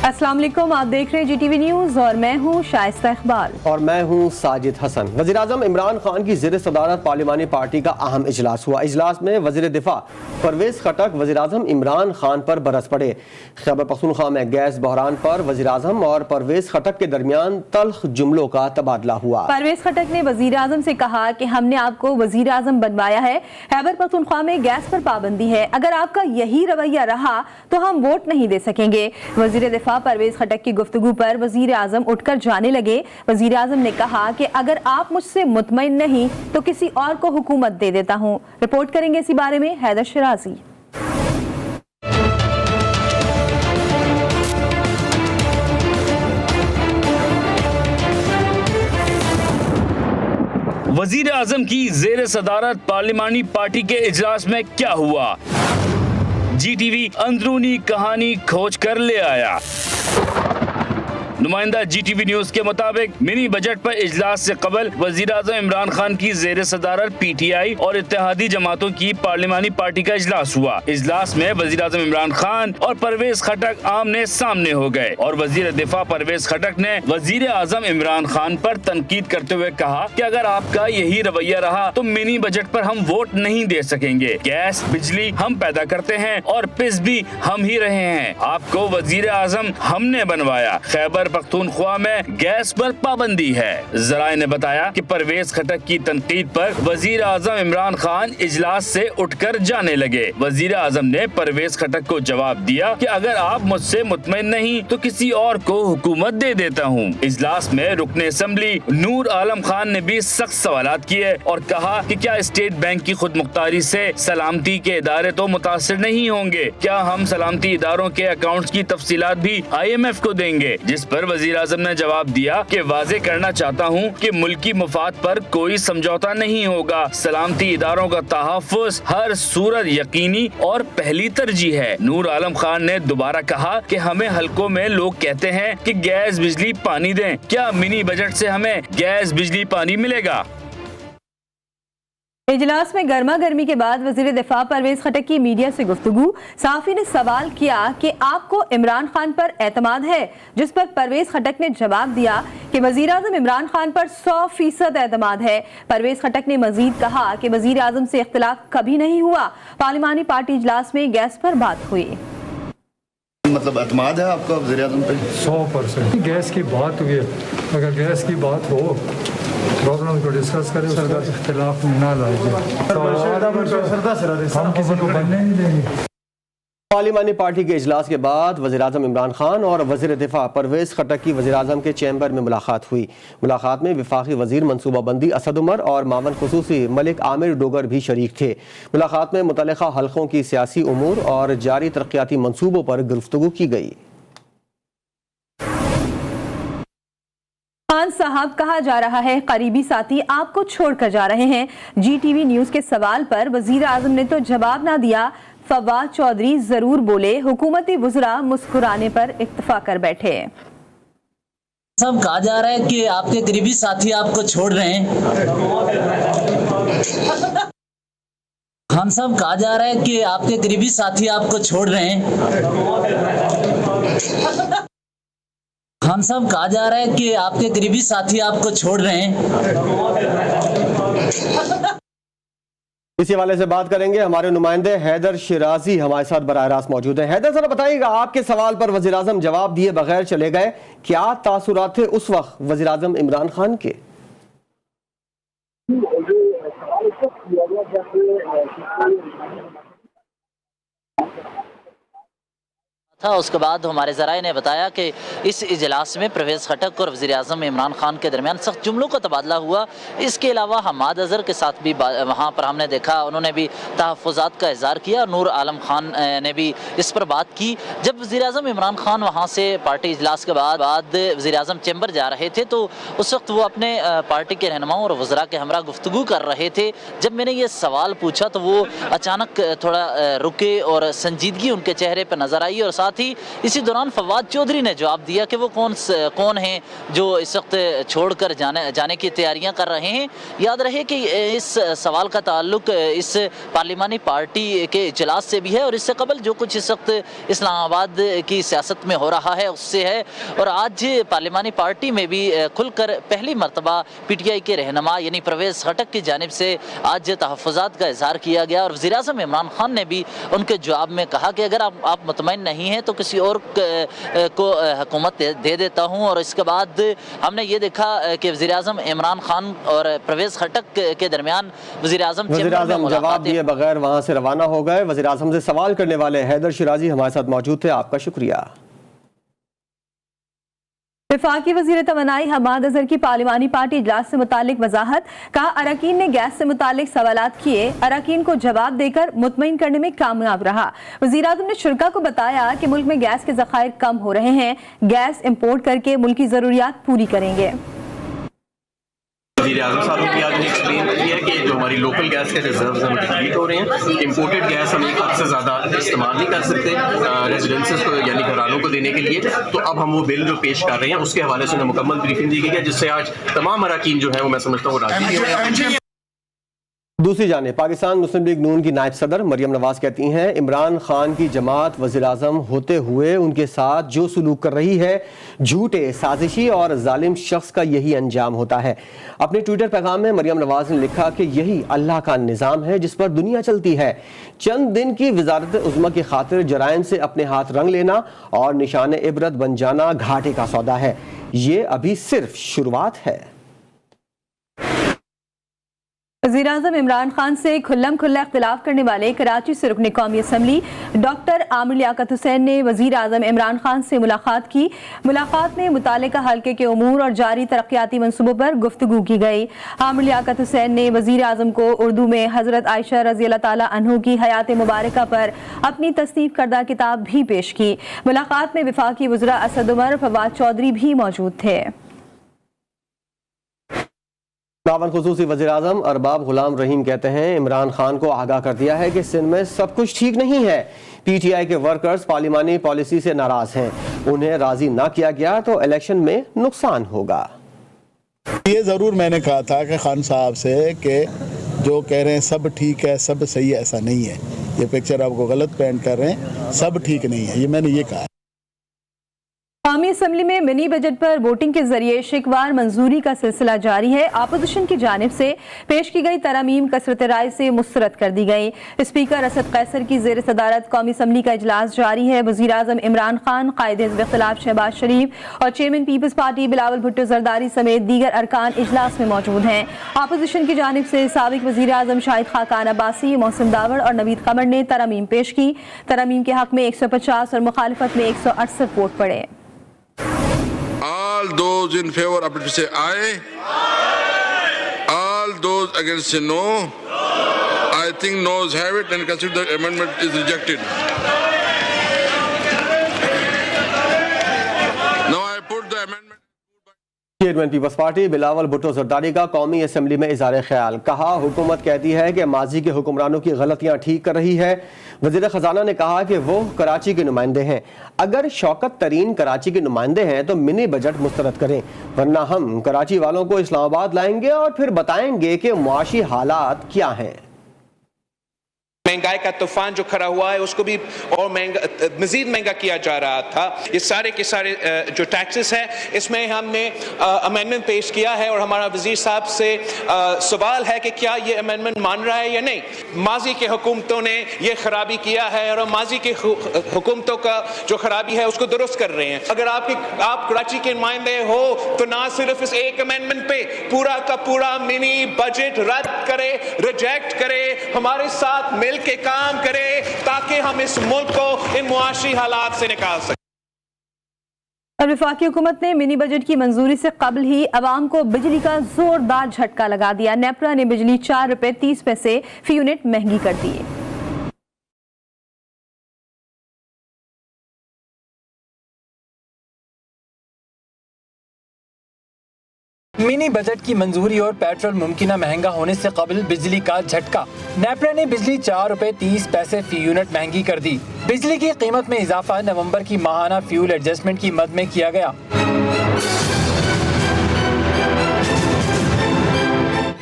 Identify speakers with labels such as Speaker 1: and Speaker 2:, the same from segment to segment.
Speaker 1: अस्सलाम वालेकुम, आप देख रहे हैं GTV न्यूज़ और मैं हूं शाइस्ता इकबाल
Speaker 2: और मैं हूं साजिद हसन। वज़ीर-ए-आज़म इमरान खान की ज़ेर सदारत पार्लिमानी पार्टी का अहम इजलास हुआ। इजलास में वज़ीर दिफा परवेज़ खटक वज़ीर-ए-आज़म इमरान खान पर बरस पड़े। खैबर पख्तूनख्वा में गैस बहरान पर वज़ीर-ए-आज़म और परवेज़ खटक के दरमियान तल्ख जुमलों का तबादला हुआ।
Speaker 1: परवेज़ खटक ने वज़ीर-ए-आज़म से कहा कि हमने आपको वज़ीर-ए-आज़म बनवाया है, खैबर पख्तूनख्वा में गैस पर पाबंदी है, अगर आपका यही रवैया रहा तो हम वोट नहीं दे सकेंगे। वज़ीर दिफा परवेज़ खटक की गुफ्तगू पर वज़ीर-ए-आज़म उठकर जाने लगे। वज़ीर-ए-आज़म ने कहा कि अगर आप मुझसे मुतमईन नहीं तो किसी और को हुकूमत दे देता हूँ। रिपोर्ट करेंगे इसी बारे में हैदर शिराजी।
Speaker 3: वजीर आजम की जेर सदारत पार्लिमानी पार्टी के इजलास में क्या हुआ, GTV अंदरूनी कहानी खोज कर ले आया। नुमाइंदा GTV न्यूज के मुताबिक मिनी बजट पर इजलास से कबल वज़ीर-ए-आज़म इमरान खान की जेर सदारत PTI और इत्तेहादी जमातों की पार्लिमानी पार्टी का इजलास हुआ। इजलास में वज़ीर-ए-आज़म इमरान खान और परवेज़ खटक आमने सामने हो गए और वज़ीर दिफा परवेज़ खटक ने वज़ीर-ए-आज़म इमरान खान पर तनकीद करते हुए कहा कि अगर आपका यही रवैया रहा तो मिनी बजट पर हम वोट नहीं दे सकेंगे। गैस बिजली हम पैदा करते हैं और पिस भी हम ही रहे हैं। आपको वज़ीर-ए-आज़म हमने बनवाया। खैबर पख्तूनख्वा में गैस पर पाबंदी है। ज़राए ने बताया कि परवेज़ खटक की तनकीद पर वज़ीर-ए-आज़म इमरान खान इजलास से उठकर जाने लगे। वज़ीर-ए-आज़म ने परवेज़ खटक को जवाब दिया कि अगर आप मुझसे मुतमईन नहीं तो किसी और को हुकूमत दे देता हूँ। इजलास में रुकने असम्बली नूर आलम खान ने भी सख्त सवालात किए और कहा कि क्या स्टेट बैंक की खुद मुख्तारी से सलामती के इदारे तो मुतासिर नहीं होंगे? क्या हम सलामती इदारों के अकाउंट्स की तफसीलात भी IMF को देंगे? जिस पर वज़ीर-ए-आज़म ने जवाब दिया कि वाज़े करना चाहता हूँ कि मुल्की मुफाद पर कोई समझौता नहीं होगा। सलामती इदारों का तहफ़्फ़ुज़ हर सूरत यकीनी और पहली तरजीह है। नूर आलम खान ने दोबारा कहा कि हमें हलकों में लोग कहते हैं कि गैस बिजली पानी दें, क्या मिनी बजट से हमें गैस बिजली पानी मिलेगा?
Speaker 1: इजलास में गर्मा गर्मी के बाद वज़ीर दिफा परवेज़ खटक की मीडिया से गुफ्तगू। सहाफ़ी ने सवाल किया कि आपको इमरान खान पर एतमाद है, जिस पर परवेज़ खटक ने जवाब दिया कि वज़ीर-ए-आज़म इमरान खान पर 100% एतमाद है। परवेज़ खटक ने मजीद कहा कि वज़ीर-ए-आज़म से इख्तिलाफ कभी नहीं हुआ। पार्लिमानी पार्टी इजलास में गैस पर बात हुई।
Speaker 4: मतलब एतमाद है आपका वज़ीर-ए-आज़म पे?
Speaker 5: 100% गैस की बात हुई है। अगर गैस की बात हो प्रॉब्लम को डिस्कस करें, उसका इख्तिलाफ ना लाए, हम किसी को बनने नहीं देंगे।
Speaker 2: पार्लिमानी पार्टी के इजलास के बाद वज़ीर-ए-आज़म इमरान खान और वज़ीर दिफा परवेज़ खटक की वज़ीर-ए-आज़म के चैम्बर में मुलाकात हुई। मुलाकात में वफाकी वज़ीर मनसूबाबंदी असद उमर और मावन खुसूसी मलिक आमिर डोगर भी शरीक थे। मुलाकात में मुतल्लिक़ा हल्कों की सियासी उमूर और जारी तरक्याती मनसूबों पर गुफ्तगू की गई।
Speaker 1: खान साहब कहा जा रहा है करीबी साथी आपको छोड़कर जा रहे हैं। GTV न्यूज के सवाल पर वज़ीर-ए-आज़म ने तो जवाब ना दिया। फवाद चौधरी जरूर बोले, हुकूमती वुज़रा मुस्कुराने पर इत्तफा कर बैठे।
Speaker 6: सब कहा जा रहा है कि आपके करीबी साथी आपको छोड़ रहे हैं। हम सब कहा जा रहा है कि आपके करीबी साथी आपको छोड़ रहे हैं। हम सब कहा जा रहा है कि आपके करीबी साथी आपको छोड़ रहे हैं।
Speaker 2: इसी हवाले से बात करेंगे। हमारे नुमाइंदे हैदर शिराजी हमारे साथ बराह रास्त मौजूद हैं। हैदर जरा बताइएगा, आपके सवाल पर वज़ीर-ए-आज़म जवाब दिए बगैर चले गए, क्या तासुरात थे उस वक्त वज़ीर-ए-आज़म इमरान खान के?
Speaker 6: था। उसके बाद हमारे ज़राए ने बताया कि इस इजलास में परवेज़ खटक और वज़ीर-ए-आज़म इमरान खान के दरमियान सख्त जुमलों का तबादला हुआ। इसके अलावा हमाद अज़हर के साथ भी वहाँ पर हमने देखा, उन्होंने भी तहफ़्फ़ुज़ात का इज़हार किया। नूर आलम खान ने भी इस पर बात की। जब वज़ीर-ए-आज़म इमरान खान वहाँ से पार्टी इजलास के बाद वज़ीर-ए-आज़म चैम्बर जा रहे थे तो उस वक्त वो अपने पार्टी के रहनुमाओं और वज़रा के हमरा गुफ्तगू कर रहे थे। जब मैंने ये सवाल पूछा तो वो अचानक थोड़ा रुके और संजीदगी उनके चेहरे पर नज़र आई और साथ थी। इसी दौरान फवाद चौधरी ने जवाब दिया कि वो कौन हैं जो इस वक्त छोड़कर जाने की तैयारियां कर रहे हैं। याद रहे कि इस सवाल का ताल्लुक इस पार्लिमानी पार्टी के इजलास से भी है और इससे कबल जो कुछ इस वक्त इस्लामाबाद की सियासत में हो रहा है उससे है। और आज पार्लिमानी पार्टी में भी खुलकर पहली मरतबा PTI के रहनुमा यानी परवेज़ खटक की जानिब से आज तहफ़्फ़ुज़ात का इज़हार किया गया और वज़ीर-ए-आज़म इमरान खान ने भी उनके जवाब में कहा कि अगर आप मुतमईन नहीं हैं तो किसी और को हुकूमत दे देता हूँ। और इसके बाद हमने ये देखा कि वज़ीर-ए-आज़म इमरान खान और परवेज़ खटक के दरमियान वज़ीर-ए-आज़म
Speaker 2: जवाब दिए बगैर वहाँ से रवाना हो गए। वज़ीर-ए-आज़म से सवाल करने वाले हैदर शिराजी हमारे साथ मौजूद थे, आपका शुक्रिया।
Speaker 1: वफाकी वज़ीर तवानाई हमाद अज़हर की पार्लिमानी पार्टी इजलास से मुतालिक वजाहत। कहा अरकान ने गैस से मुतालिक सवालात किए, अरकान को जवाब देकर मुतमईन करने में कामयाब रहा। वज़ीर-ए-आज़म ने शुरा को बताया कि मुल्क में गैस के ज़खायर कम हो रहे हैं, गैस इम्पोर्ट करके मुल्क की ज़रूरियात पूरी करेंगे।
Speaker 7: वज़ीर-ए-आज़म साहब ने भी आज एक्सप्लेन किया कि जो हमारी लोकल गैस के रिजर्व्स हैं डिप्लीट हो रहे हैं। इम्पोर्टेड गैस हम एक हद से ज़्यादा इस्तेमाल नहीं कर सकते रेजिडेंसेस को यानी घरानों को देने के लिए। तो अब हम वो बिल जो पेश कर रहे हैं उसके हवाले से उन्हें मुकम्मल ब्रीफिंग दी गई है, जिससे आज तमाम अरकान जो है वो मैं समझता हूँ राजी हैं।
Speaker 2: दूसरी जानिब पाकिस्तान मुस्लिम लीग नून की नायब सदर मरियम नवाज कहती हैं इमरान खान की जमात वज़ीर-ए-आज़म होते हुए उनके साथ जो सलूक कर रही है झूठे, साजिशी और जालिम शख्स का यही अंजाम होता है। अपने ट्विटर पैगाम में मरियम नवाज ने लिखा कि यही अल्लाह का निज़ाम है जिस पर दुनिया चलती है। चंद दिन की वज़ारत उज़्मा की खातिर जराइम से अपने हाथ रंग लेना और निशान इबरत बन जाना घाटे का सौदा है। ये अभी सिर्फ शुरुआत है।
Speaker 1: वज़ीर-ए-आज़म इमरान खान से खुल्लम खुल्ला इख्तिलाफ करने वाले कराची से रुकने कौमी असम्बली डॉक्टर आमिर लियाकत हुसैन ने वज़ीर-ए-आज़म इमरान खान से मुलाकात की। मुलाकात में मुतालिका हल्के के उमूर और जारी तरक्याती मंसूबों पर गुफ्तगू की गई। आमिर लियाकत हुसैन ने वज़ीर-ए-आज़म को उर्दू में हज़रत आयशा रज़ी अल्लाह ताला अन्हु की हयात मुबारका पर अपनी तसनीफ करदा किताब भी पेश की। मुलाकात में वफाकी वज़रा असद उमर, फवाद चौधरी भी मौजूद थे।
Speaker 2: मावन खुसूसी वज़ीर-ए-आज़म अरबाब गुलाम रहीम कहते हैं इमरान खान को आगाह कर दिया है कि सिंध में सब कुछ ठीक नहीं है। PTI के वर्कर्स पार्लिमानी पॉलिसी से नाराज हैं, उन्हें राजी ना किया गया तो इलेक्शन में नुकसान होगा।
Speaker 8: ये ज़रूर मैंने कहा था कि खान साहब से कि जो कह रहे हैं सब ठीक है, सब सही है, ऐसा नहीं है। ये पिक्चर आपको गलत पेंट कर रहे हैं, सब ठीक नहीं है, ये मैंने ये कहा।
Speaker 1: कौमी असम्बली में मिनी बजट पर वोटिंग के जरिए शिकवार मंजूरी का सिलसिला जारी है। अपोजिशन की जानिब से पेश की गई तरमीम कसरत राय से मुस्तरद कर दी गई। स्पीकर असद कैसर की जेर सदारत कौमी असम्बली का इजलास जारी है। वज़ीर-ए-आज़म इमरान खान, कायद हिज़्ब इख्तिलाफ शहबाज शरीफ और चेयरमैन पीपल्स पार्टी बिलावल भुट्टो जरदारी समेत दीगर अरकान इजलास में मौजूद हैं। अपोजिशन की जानिब से साबिक वज़ीर-ए-आज़म शाहिद खाकान अब्बासी, मोहसिन दावड़ और नवीद कमर ने तरमीम पेश की। तरमीम के हक में 150 और मुखालिफत में 168 वोट पड़े।
Speaker 9: All those in favor of it say aye. All those against say no. I think noes have it and consider the amendment is rejected. Now I put the amendment.
Speaker 2: Chairman Peoples Party Bilawal Bhutto Zardari का कौमी assembly में इज़हार ख्याल। कहा हुकूमत कहती है कि माजी के हुक्मरानों की गलतियां ठीक कर रही है। वज़ीर ख़जाना ने कहा कि वो कराची के नुमाइंदे हैं, अगर शौकत तरीन कराची के नुमाइंदे हैं तो मिनी बजट मुस्तरद करें, वरना हम कराची वालों को इस्लामाबाद लाएंगे और फिर बताएंगे कि मुआशी हालात क्या हैं।
Speaker 10: महंगाई का तूफान जो खड़ा हुआ है उसको भी और मजीद महंगा किया जा रहा था। ये सारे के सारे जो टैक्सेस है इसमें हमने अमेंडमेंट पेश किया है और हमारा वजीर साहब से सवाल है कि क्या ये अमेंडमेंट मान रहा है या नहीं। माजी के हुकूमतों ने ये खराबी किया है और माजी के हुकूमतों का जो खराबी है उसको दुरुस्त कर रहे हैं। अगर आप कराची के नुमाइंदे हो तो ना सिर्फ इस एक अमेंडमेंट पे पूरा का पूरा मिनी बजट रद्द करे, रिजेक्ट करे, हमारे साथ मिल के काम करे ताकि हम इस मुल्क को इन मुआशी हालात से निकाल सकें।
Speaker 1: वफाकी हुकूमत ने मिनी बजट की मंजूरी से कबल ही अवाम को बिजली का जोरदार झटका लगा दिया। नेपरा ने बिजली 4 रुपए 30 पैसे फी यूनिट महंगी कर दी।
Speaker 5: मिनी बजट की मंजूरी और पेट्रोल मुमकिन महंगा होने से कबल बिजली का झटका। नेपरा ने बिजली 4 रुपए 30 पैसे फी यूनिट महंगी कर दी। बिजली की कीमत में इजाफा नवंबर की माहाना फ्यूल एडजस्टमेंट की मद में किया गया।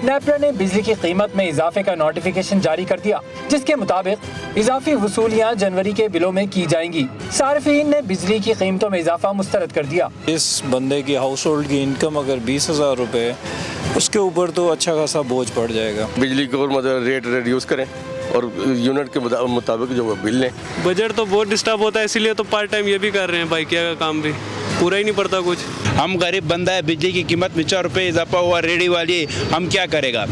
Speaker 5: नेपरा ने बिजली की कीमत में इजाफे का नोटिफिकेशन जारी कर दिया, जिसके मुताबिक इजाफी वसूलियाँ जनवरी के बिलों में की जाएंगी। सार्फिन ने बिजली की कीमतों में इजाफा मुस्तरद कर दिया।
Speaker 11: इस बंदे की हाउस होल्ड की इनकम अगर 20,000 रुपए, उसके ऊपर तो अच्छा खासा बोझ पड़ जाएगा।
Speaker 12: बिजली को मतलब रेट रिड्यूस करें और यूनिट के मुताबिक जो बिल लें।
Speaker 13: बजट तो बहुत डिस्टर्ब होता है, इसीलिए तो पार्ट टाइम ये भी कर रहे हैं, बाइकिया का काम भी पूरा ही नहीं पड़ता कुछ।
Speaker 14: हम गरीब बंदा है, बिजली की कीमत में 4 रुपये इजाफा हुआ, रेडी वाली हम क्या करेगा।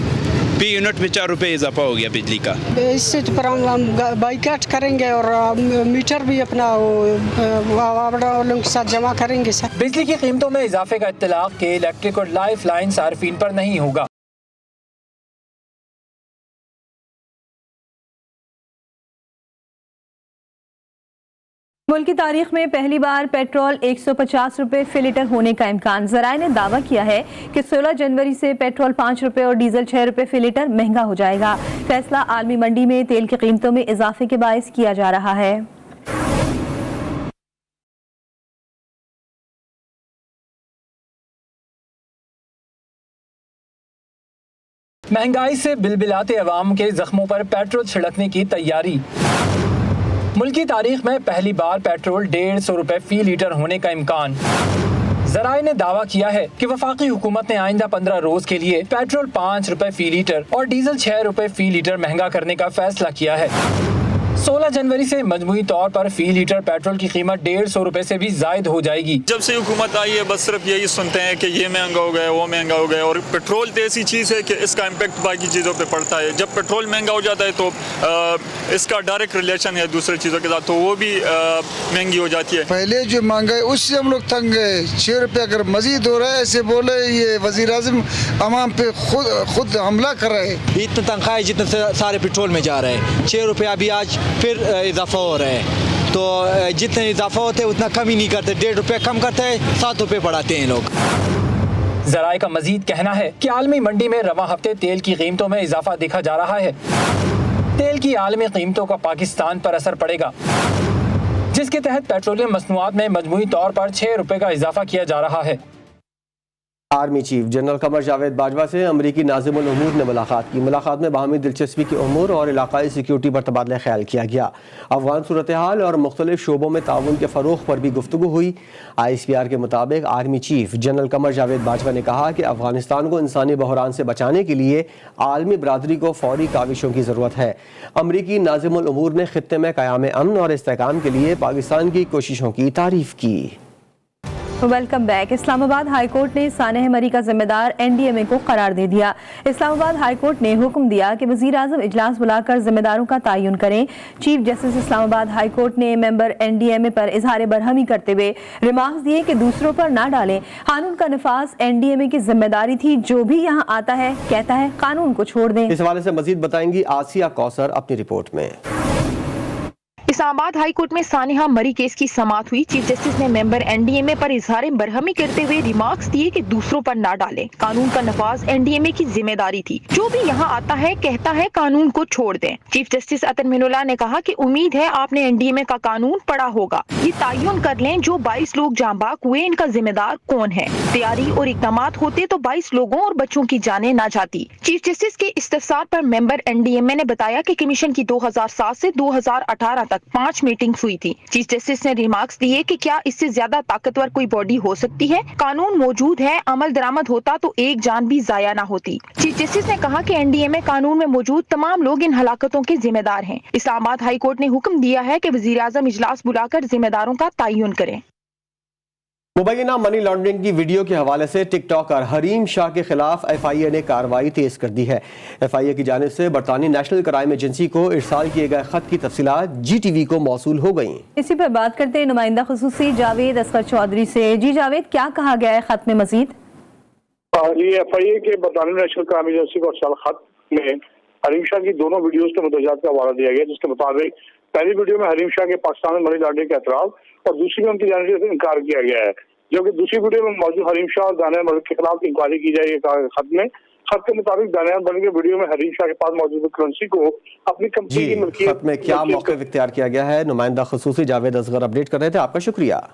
Speaker 14: फी यूनिट में 4 रुपये इजाफा हो गया बिजली का।
Speaker 15: इससे तो हम बाइकाट करेंगे और मीटर भी अपना वालों के साथ जमा करेंगे सर।
Speaker 5: बिजली की कीमतों में इजाफे का इत्तलाक के इलेक्ट्रिक और लाइफ लाइन सार्फिन पर नहीं होगा।
Speaker 1: मुल्क की तारीख में पहली बार पेट्रोल 150 रुपए फी लीटर होने का इम्कान। ज़राए ने दावा किया है कि 16 जनवरी से पेट्रोल 5 रुपए और डीजल 6 रुपए फी लीटर महंगा हो जाएगा। फैसला आलमी मंडी में तेल की कीमतों में इजाफे के बायस किया जा रहा है।
Speaker 5: महंगाई से बिलबिलाते अवाम के जख्मों पर पेट्रोल छिड़कने की तैयारी। मुल्क की तारीख में पहली बार पेट्रोल 150 रुपए फी लीटर होने का इम्कान। ज़राए ने दावा किया है कि वफाकी हुकूमत ने आइंदा 15 रोज के लिए पेट्रोल 5 रुपए फी लीटर और डीजल 6 रुपए फी लीटर महंगा करने का फैसला किया है। 16 जनवरी से मजमूई तौर पर फी लीटर पेट्रोल की कीमत 150 रुपए से भी जायद हो जाएगी।
Speaker 13: जब से हुकूमत आई है बस सिर्फ यही सुनते हैं कि ये महंगा हो गया, वो महंगा हो गया, और पेट्रोल तो ऐसी चीज़ है कि इसका इम्पैक्ट बाकी चीज़ों पे पड़ता है। जब पेट्रोल महंगा हो जाता है तो इसका डायरेक्ट रिलेशन है दूसरी चीज़ों के साथ, तो वो भी महंगी हो जाती है।
Speaker 16: पहले जो महंगाई उससे हम लोग तंग गए, 6 रुपये अगर मजीद हो रहा है ऐसे बोले ये वज़ीर आज़म अवाम पे खुद हमला कर रहे हैं।
Speaker 17: इतना तनख्वाह जितने सारे पेट्रोल में जा रहे हैं, 6 रुपये अभी आज फिर इजाफा हो रहा है, तो जितने इजाफा होते हैं उतना कम ही नहीं करते, 1.5 रुपये कम करते हैं, 7 रुपये बढ़ाते हैं लोग।
Speaker 5: ज़राए का मजीद कहना है कि आलमी मंडी में रवा हफ्ते तेल की कीमतों में इजाफा देखा जा रहा है। तेल की आलमी कीमतों का पाकिस्तान पर असर पड़ेगा, जिसके तहत पेट्रोलियम मसनूआत में मजमूई तौर पर 6 रुपये का इजाफा किया जा रहा है।
Speaker 2: Army chief general Qamar Javed Bajwa से अमरीकी नाज़िमुल उमूर ने मुलाकात की। मुलाकात में बाहमी दिलचस्पी के उमूर और इलाकाई सिक्योरिटी पर तबादला ख्याल किया गया। अफगान सूरत हाल और मुख्तलिफ शोबों में ताउन के फ़रोग़ पर भी गुफ्तगू हुई। ISPR के मुताबिक army chief general Qamar Javed Bajwa ने कहा कि अफगानिस्तान को इंसानी बहरान से बचाने के लिए आलमी बरादरी को फौरी काविशों की ज़रूरत है। अमरीकी नाज़िमुल उमूर ने खित्ते में क़याम अमन और इस्तेहकाम के लिए पाकिस्तान की कोशिशों की तारीफ़ की।
Speaker 1: Welcome back. Islamabad high court ने सानह मरी का जिम्मेदार NDMA को करार दे दिया। इस्लामाबाद हाई कोर्ट ने हुक्म दिया कि वज़ीर आज़म इजलास बुलाकर जिम्मेदारों का तयन करें। Chief justice Islamabad high court ने मेंबर NDMA पर इजहार बरहमी करते हुए रिमार्क्स दिए कि दूसरों पर ना डालें। कानून का नफाज NDMA की जिम्मेदारी थी। जो भी यहाँ आता है कहता है कानून को छोड़ दें।
Speaker 2: इस हवाले से मजीद बताएंगी आसिया कौसर अपनी रिपोर्ट में।
Speaker 18: इस्लामाबाद हाई कोर्ट में सानिहा मरी केस की समाअत हुई। चीफ जस्टिस ने मेंबर NDMA पर इजहार बरहमी करते हुए रिमार्क्स दिए कि दूसरों पर ना डालें। कानून का नफाज NDMA की जिम्मेदारी थी। जो भी यहाँ आता है कहता है कानून को छोड़ दें। चीफ जस्टिस अतर मिनुल्लाह ने कहा कि उम्मीद है आपने NDMA का कानून पढ़ा होगा। ये तयन कर लें जो 22 लोग जांबाक हुए इनका जिम्मेदार कौन है। तैयारी और इक़दामात होते तो 22 लोगों और बच्चों की जानें ना जाती। चीफ जस्टिस के इस्तफसार पर मेंबर NDMA ने बताया कि कमीशन की 2007 से 2018 तक 5 मीटिंग्स हुई थी। चीफ जस्टिस ने रिमार्क्स दिए कि क्या इससे ज्यादा ताकतवर कोई बॉडी हो सकती है। कानून मौजूद है, अमल दरामद होता तो एक जान भी जाया ना होती। चीफ जस्टिस ने कहा कि NDMA कानून में मौजूद तमाम लोग इन हलाकतों के जिम्मेदार हैं। इस्लामाबाद हाई कोर्ट ने हुक्म दिया है कि वज़ीर आज़म इजलास बुलाकर जिम्मेदारों का तयन करें।
Speaker 2: मुबैना मनी लॉन्ड्रिंग की वीडियो के हवाले से टिकटॉकर हरीम शाह के खिलाफ FIA ने कार्रवाई तेज कर दी है। FIA की जानिब से बरतानी नेशनल क्राइम एजेंसी को इरसाल किए गए खत की तफसीलात GTV को मौसूल हो गई।
Speaker 1: इसी पर बात करते हैं नुमाइंदा खुसूसी जावेद असगर चौधरी से। जी जावेद, क्या कहा गया है खत में मजीद?
Speaker 19: ये FIA के बरतानी नेशनल क्राइम एजेंसी को इरसाल खत में हरीम शाह की दोनों वीडियोस के मुदजात का हवाला दिया गया, जिसके मुताबिक पहली वीडियो में हरीम शाह के पाकिस्तान में मनी लॉन्ड्रिंग का एतराफ और दूसरी में उनकी जानिब से इनकार किया गया है। जो कि दूसरी वीडियो में मौजूद हरीम शाह और दानियाल मलिक के खिलाफ इंक्वायरी की जाएगी खत में। खत के मुताबिक दानियाल मलिक के वीडियो में हरीम शाह के पास मौजूद करेंसी को अपनी कंपनी की मिल्कियत
Speaker 2: खत में क्या मौक़िफ़ इख्तियार किया गया है, नुमाइंदा ख़ुसूसी जावेद असगर अपडेट कर रहे थे। आपका शुक्रिया।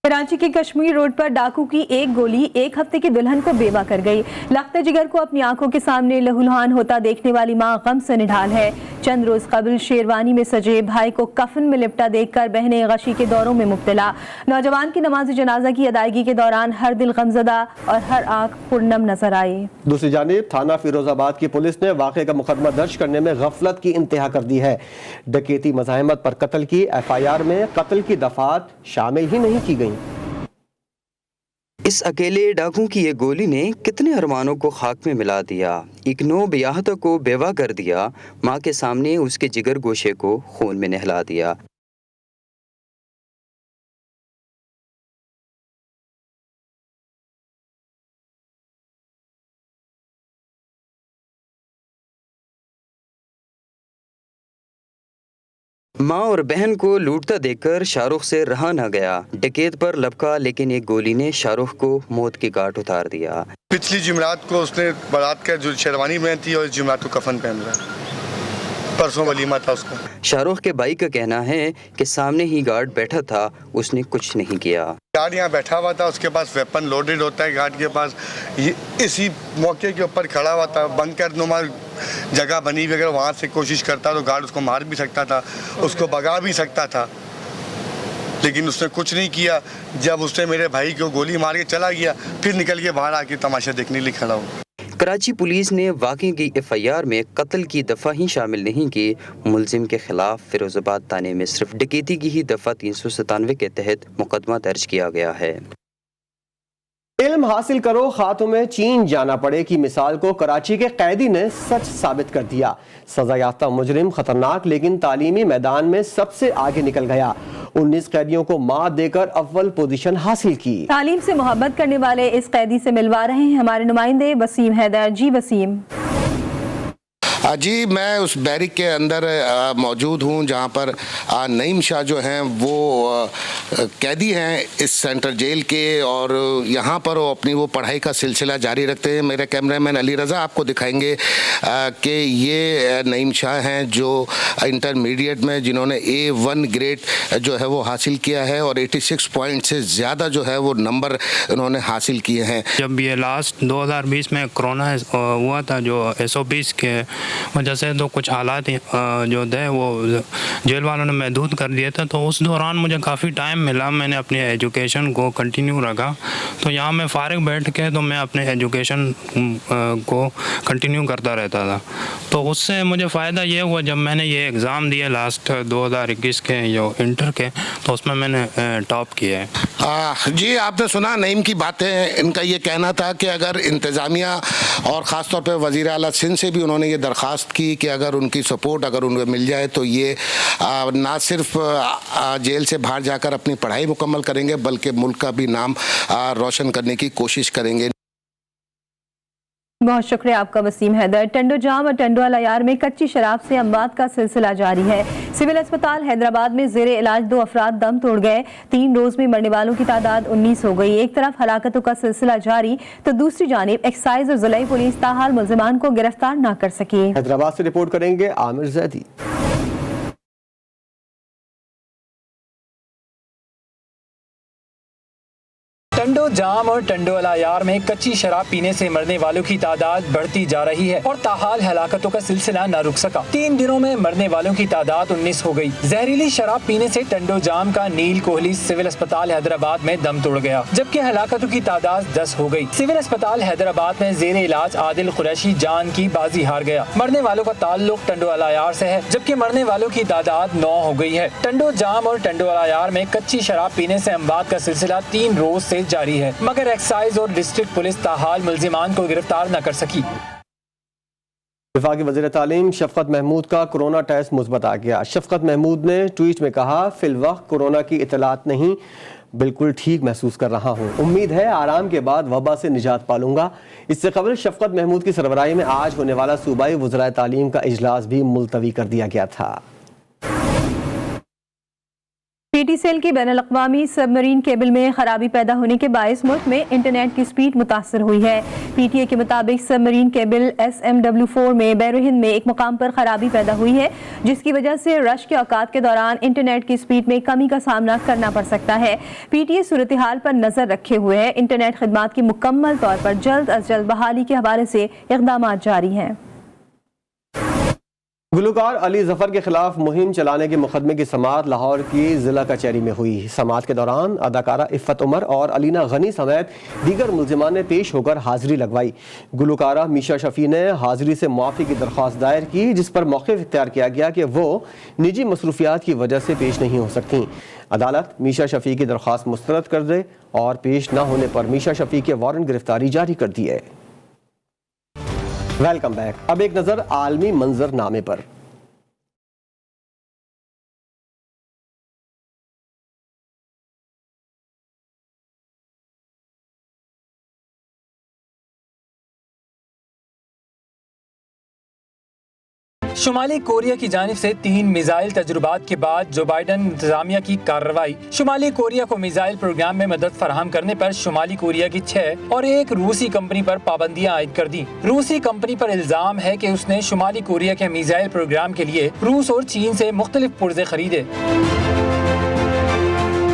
Speaker 1: कराची के कश्मीर रोड पर डाकू की एक गोली एक हफ्ते की दुल्हन को बेवा कर गई। लख्ते जिगर को अपनी आंखों के सामने लहूलुहान होता देखने वाली मां गम से निढाल है। चंद रोज कबल शेरवानी में सजे भाई को कफन में लिपटा देखकर बहनें गशी के दौरों में मुब्तला। नौजवान की नमाज जनाजा की अदायगी के दौरान हर दिल गमजदा और हर आंख पुरनम नजर आई।
Speaker 2: दूसरी जानिब थाना फिरोजाबाद की पुलिस ने वाक़े का मुकदमा दर्ज करने में गफलत की इंतहा कर दी है। डकैती मज़ाहमत पर कत्ल की FIR में कत्ल की दफात शामिल ही नहीं की गई।
Speaker 20: इस अकेले डाकू की ये गोली ने कितने अरमानों को खाक में मिला दिया। एक नौबियाहता को बेवा कर दिया, माँ के सामने उसके जिगर गोशे को खून में नहला दिया। माँ और बहन को लूटता देखकर शाहरुख से रहा न गया। डकैत पर लपका, लेकिन एक गोली ने शाहरुख को मौत के घाट उतार दिया।
Speaker 16: पिछली जुमेरात को उसने बारात का जो शेरवानी में थी और इस जुमेरात को कफन पहन रहा, परसों वलीमा था उसका।
Speaker 20: शाहरुख के भाई का कहना है कि सामने ही गार्ड बैठा था, उसने कुछ नहीं किया।
Speaker 16: गार्ड यहाँ बैठा हुआ था, उसके पास वेपन लोडेड होता है गार्ड के पास, इसी मौके के ऊपर खड़ा हुआ था। बंकर नुमा जगह बनी हुई, अगर वहाँ से कोशिश करता तो गार्ड उसको मार भी सकता था, उसको भगा भी सकता था, लेकिन उसने कुछ नहीं किया। जब उसने मेरे भाई को गोली मार के चला गया, फिर निकल के बाहर आके तमाशा देखने के लिए खड़ा हुआ।
Speaker 20: कराची पुलिस ने वाक़े की FIR में कत्ल की दफ़ा ही शामिल नहीं की। मुलजिम के खिलाफ फिरोजाबाद थाने में सिर्फ डकैती की ही दफ़ा 397 के तहत मुकदमा दर्ज किया गया है।
Speaker 2: इल्म हासिल करो खा तुम्हें चीन जाना पड़े की मिसाल को कराची के कैदी ने सच साबित कर दिया। सजा याफ्ता मुजरिम खतरनाक लेकिन तालीमी मैदान में सबसे आगे निकल गया। 19 कैदियों को मात देकर अव्वल पोजीशन हासिल की।
Speaker 1: तालीम से मोहब्बत करने वाले इस कैदी से मिलवा रहे हैं हमारे नुमाइंदे वसीम हैदर। जी वसीम।
Speaker 21: जी, मैं उस बैरिक के अंदर मौजूद हूँ जहाँ पर नईम शाह जो हैं वो कैदी हैं इस सेंट्रल जेल के, और यहाँ पर वो अपनी पढ़ाई का सिलसिला जारी रखते हैं। मेरे कैमरामैन अली रज़ा आपको दिखाएंगे कि ये नईम शाह हैं जो इंटरमीडिएट में जिन्होंने A1 ग्रेड जो है वो हासिल किया है और 86 पॉइंट से ज़्यादा जो है वो नंबर उन्होंने हासिल किए हैं।
Speaker 22: जब ये लास्ट 2020 में कोरोना हुआ था जो SOPs के वजह से, तो कुछ हालात जो थे वो जेल वालों ने महदूद कर दिए थे, तो उस दौरान मुझे काफ़ी टाइम मिला। मैंने अपनी एजुकेशन को कंटिन्यू रखा, तो यहाँ मैं फ़ारिग बैठ के तो मैं अपने एजुकेशन को कंटिन्यू करता रहता था। तो उससे मुझे फ़ायदा ये हुआ जब मैंने ये एग्ज़ाम दिए लास्ट 2021 के जो इंटर के, तो उसमें मैंने टॉप किया है।
Speaker 21: जी, आपने सुना नईम की बातें। इनका ये कहना था कि अगर इंतज़ामिया और ख़ास तौर पर वज़ीर आला सिंध से भी उन्होंने ये दरख्वास्त की कि अगर उनकी सपोर्ट अगर उन्हें मिल जाए तो ये ना सिर्फ जेल से बाहर जाकर अपनी पढ़ाई मुकम्मल करेंगे बल्कि मुल्क का भी नाम रोशन करने की कोशिश करेंगे।
Speaker 1: बहुत शुक्रिया आपका वसीम हैदर। टंडो जाम और टंडो अलायार में कच्ची शराब से अमवात का सिलसिला जारी है। सिविल अस्पताल हैदराबाद में जेर इलाज 2 अफराद दम तोड़ गए। 3 रोज में मरने वालों की तादाद 19 हो गई। एक तरफ हलाकतों का सिलसिला जारी तो दूसरी जानिब एक्साइज और जिला पुलिस ताहाल मुल्जिमान को गिरफ्तार न कर सकी।
Speaker 2: हैदराबाद से रिपोर्ट करेंगे आमिर जैदी।
Speaker 5: टंडो जाम और टंडो अलायार में कच्ची शराब पीने से मरने वालों की तादाद बढ़ती जा रही है और ताहाल हलाकतों का सिलसिला न रुक सका। 3 दिनों में मरने वालों की तादाद 19 हो गई। जहरीली शराब पीने से टंडो जाम का नील कोहली सिविल अस्पताल हैदराबाद में दम तोड़ गया, जबकि हलाकतों की तादाद 10 हो गई। सिविल अस्पताल हैदराबाद में जेर इलाज आदिल कुरैशी जान की बाजी हार गया। मरने वालों का ताल्लुक टंडो अलायार से है, जबकि मरने वालों की तादाद 9 हो गई है। टंडो जाम और टंडो अलायार में कच्ची शराब पीने से अमवात का सिलसिला 3 रोज से जारी है, मगर एक्साइज और डिस्ट्रिक्ट पुलिस ताहाल मुल्जिमान को गिरफ्तार न कर सकी।
Speaker 2: वफाकी वज़ीर तालीम शफकत महमूद का कोरोना टेस्ट मुस्बत आ गया। शफकत महमूद ने ट्वीट में कहा, फिलवक्त कोरोना की इतलात नहीं, बिल्कुल ठीक महसूस कर रहा हूँ। उम्मीद है आराम के बाद वबा से निजात पालूंगा। इससे कबल शफकत महमूद की सरबराही में आज होने वाला सूबाई वज़राए तालीम का इजलास भी मुलतवी कर दिया गया था।
Speaker 1: PTCL की बैनुल-अक़वामी सबमरीन केबल में खराबी पैदा होने के बायस मुल्क में इंटरनेट की स्पीड मुतासर हुई है। PTA के मुताबिक सबमरीन केबल SMW4 में बैर-हिंद में एक मुकाम पर खराबी पैदा हुई है, जिसकी वजह से रश के औकात के दौरान इंटरनेट की स्पीड में कमी का सामना करना पड़ सकता है। PTA सूरत हाल पर नजर रखे हुए है इंटरनेट खिदमात की मुकम्मल तौर पर जल्द अज जल्द बहाली के हवाले से इक़दाम जारी हैं।
Speaker 2: गुलकार अली जफर के खिलाफ मुहिम चलाने के मुकदमे की समाअत लाहौर की जिला कचहरी में हुई। समाअत के दौरान अदाकारा इफ़्फ़त उमर और अलीना गनी समेत दीगर मुल्ज़िमान ने पेश होकर हाजिरी लगवाई। गुलकारा मीशा शफी ने हाजिरी से मुआफ़ी की दरख्वास्त दायर की, जिस पर मौक़िफ़ इख्तियार किया गया कि वो निजी मसरूफियात की वजह से पेश नहीं हो सकती। अदालत मीशा शफी की दरख्वास्त मुस्तरद कर दे और पेश न होने पर मीशा शफी के वारंट गिरफ्तारी जारी कर दी है। Welcome back. अब एक नजर आलमी मंजरनामे पर।
Speaker 5: शुमाली कोरिया की जानिब से 3 मिसाइल तजुर्बात के बाद जो बाइडन इंतजामिया की कार्रवाई। शुमाली कोरिया को मिसाइल प्रोग्राम में मदद फराहम करने पर शुमाली कोरिया की 6 और एक रूसी कंपनी पर पाबंदियां आयद कर दी। रूसी कंपनी पर इल्जाम है कि उसने शुमाली कोरिया के मिसाइल प्रोग्राम के लिए रूस और चीन से मुख्तलिफ पुर्जे खरीदे।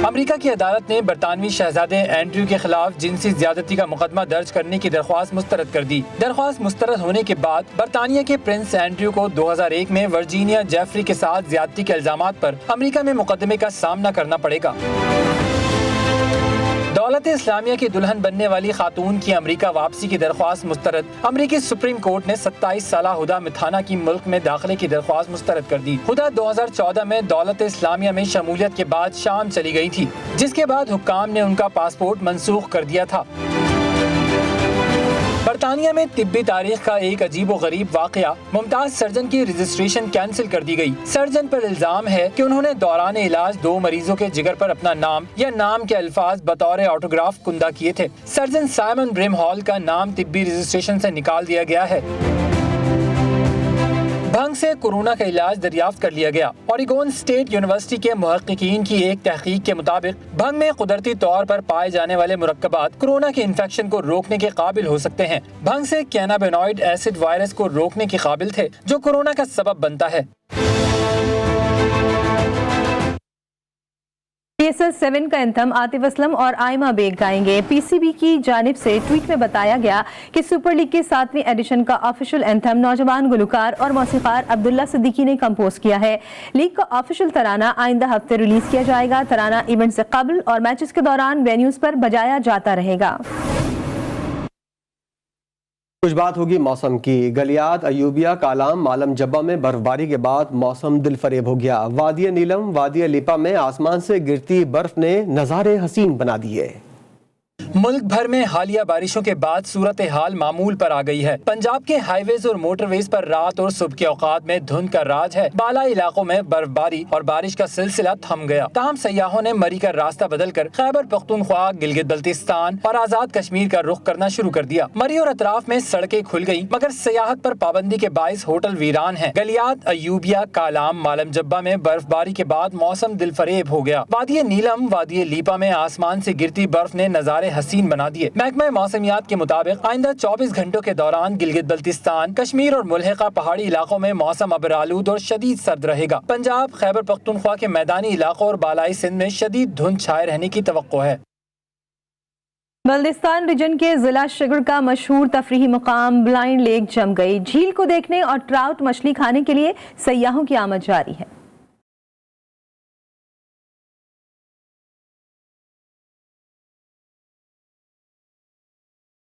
Speaker 5: अमेरिका की अदालत ने बरतानवी शहजादे एंड्रयू के खिलाफ जिनसी ज्यादती का मुकदमा दर्ज करने की दरख्वास्त मुस्तरद कर दी। दरख्वास्त मुस्तरद होने के बाद बरतानिया के प्रिंस एंड्रयू को 2001 में वर्जीनिया जेफरी के साथ ज्यादती के इल्जामात पर अमेरिका में मुकदमे का सामना करना पड़ेगा। दौलत इस्लामिया की दुल्हन बनने वाली खातून की अमेरिका वापसी की दरख्वास्त मुस्तरद। अमेरिकी सुप्रीम कोर्ट ने 27 साला हुदा मिथाना की मुल्क में दाखिले की दरख्वास्त मुस्तरद कर दी। हुदा 2014 में दौलत इस्लामिया में शमूलियत के बाद शाम चली गई थी, जिसके बाद हुक्काम ने उनका पासपोर्ट मंसूख कर दिया था। बरतानिया में तिब्बी तारीख का एक अजीबो गरीब वाकया। मुमताज सर्जन की रजिस्ट्रेशन कैंसिल कर दी गई। सर्जन पर इल्जाम है कि उन्होंने दौरान इलाज 2 मरीजों के जिगर पर अपना नाम या नाम के अल्फाज बतौर ऑटोग्राफ कुंदा किए थे। सर्जन साइमन ब्रिम हॉल का नाम तिब्बी रजिस्ट्रेशन से निकाल दिया गया है। भंग से कोरोना का इलाज दरियाफ्त कर लिया गया। ओरेगोन स्टेट यूनिवर्सिटी के मुहक्किकीन की एक तहकीक के मुताबिक भंग में कुदरती तौर पर पाए जाने वाले मुरक्कबात कोरोना के इन्फेक्शन को रोकने के काबिल हो सकते हैं। भंग से कैनाबिनॉइड एसिड वायरस को रोकने के काबिल थे, जो कोरोना का सबब बनता है।
Speaker 1: PSL-7 का एंथम आतिफ असलम और आयमा बेग गाएंगे। PCB की जानिब से ट्वीट में बताया गया कि सुपर लीग के 7वीं एडिशन का ऑफिशियल एंथम नौजवान गुलकार और मौसीकार अब्दुल्ला सिद्दीकी ने कंपोज किया है। लीग का ऑफिशियल तराना आइंदा हफ्ते रिलीज किया जाएगा। तराना इवेंट से कबल और मैचेस के दौरान वेन्यूज पर बजाया जाता रहेगा।
Speaker 2: कुछ बात होगी मौसम की। गलियात, अयूबिया, कालाम, मालम जब्बा में बर्फबारी के बाद मौसम दिल फरेब हो गया। वादिया नीलम, वादिया लिपा में आसमान से गिरती बर्फ ने नज़ारे हसीन बना दिए।
Speaker 5: मुल्क भर में हालिया बारिशों के बाद सूरत हाल मामूल पर आ गई है। पंजाब के हाईवेज और मोटरवेज पर रात और सुबह के औकात में धुंध का राज है। बाला इलाकों में बर्फबारी और बारिश का सिलसिला थम गया। ताहम सयाहों ने मरी का रास्ता बदलकर खैबर पख्तूनख्वा, गिलगित बल्तिस्तान और आजाद कश्मीर का रुख करना शुरू कर दिया। मरी और अतराफ में सड़कें खुल गयी, मगर सियाहत पर पाबंदी के बाइस होटल वीरान है। गलियात, अयूबिया, कालाम, मालम जब्बा में बर्फबारी के बाद मौसम दिल फरेब हो गया। वादिया नीलम, वादिया लीपा में आसमान से गिरती बर्फ ने नजारे हसीन बना दिए। महकमा मौसमियात के मुताबिक आइंदा 24 घंटों के दौरान गिलगित बल्तिस्तान, कश्मीर और मुल्हिका पहाड़ी इलाकों में मौसम अबरालूद और शदीद सर्द रहेगा। पंजाब, खैबर पख्तूनख्वा के मैदानी इलाकों और बालाई सिंध में शदीद धुंध छाए रहने की तवक्को है।
Speaker 1: बल्दिस्तान रीजन के जिला शिगर का मशहूर तफरीही मुकाम ब्लाइंड लेक जम गई। झील को देखने और ट्राउट मछली खाने के लिए सयाहों की आमद जारी है।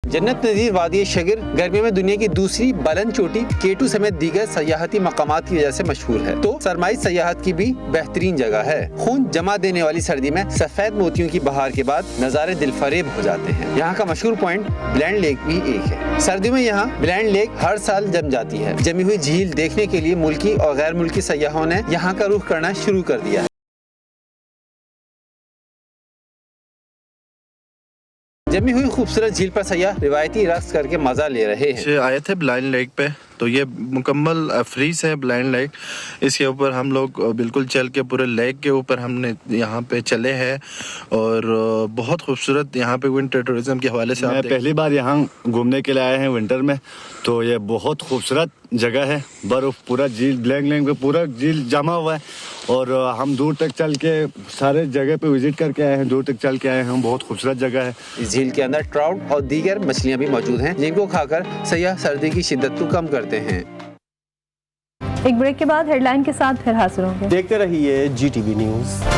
Speaker 14: जन्नत नज़ीर वादी शगर गर्मी में दुनिया की दूसरी बुलंद चोटी K2 समेत दीगर सयाहती मकामात की वजह से मशहूर है, तो सरमाई सयाहत की भी बेहतरीन जगह है। खून जमा देने वाली सर्दी में सफेद मोतियों की बहार के बाद नज़ारे दिलफरेब हो जाते हैं। यहाँ का मशहूर पॉइंट ब्लाइंड लेक भी एक है। सर्दियों में यहाँ ब्लाइंड लेक हर साल जम जाती है। जमी हुई झील देखने के लिए मुल्की और गैर मुल्की सयाहों ने यहाँ का रुख करना शुरू कर दिया है। जमी हुई खूबसूरत झील पर सयाह रिवायती रक्स करके मजा ले रहे हैं।
Speaker 3: आए थे ब्लाइंड लेक पे तो ये मुकम्मल फ्रीज है ब्लाइंड लेक। इसके ऊपर हम लोग बिल्कुल चल के पूरे लेक के ऊपर हमने यहाँ पे चले हैं और बहुत खूबसूरत यहाँ पे विंटर टूरिज्म के हवाले से
Speaker 4: मैं पहली बार यहाँ घूमने के लिए आए हैं विंटर में, तो ये बहुत खूबसूरत जगह है। बर्फ पूरा झील ब्लैंक लेक पे पूरा झील जमा हुआ है और हम दूर तक चल के सारे जगह पे विजिट करके आए हैं, दूर तक चल के आए हैं। बहुत खूबसूरत जगह है।
Speaker 14: इस झील के अंदर ट्राउट और दीगर मछलियां भी मौजूद हैं जिनको खाकर सयाह सर्दी की शिद्दत को कम करते हैं।
Speaker 1: एक ब्रेक के बाद हेडलाइन के साथ फिर हाजिर होंगे।
Speaker 2: देखते रहिए GTV न्यूज़।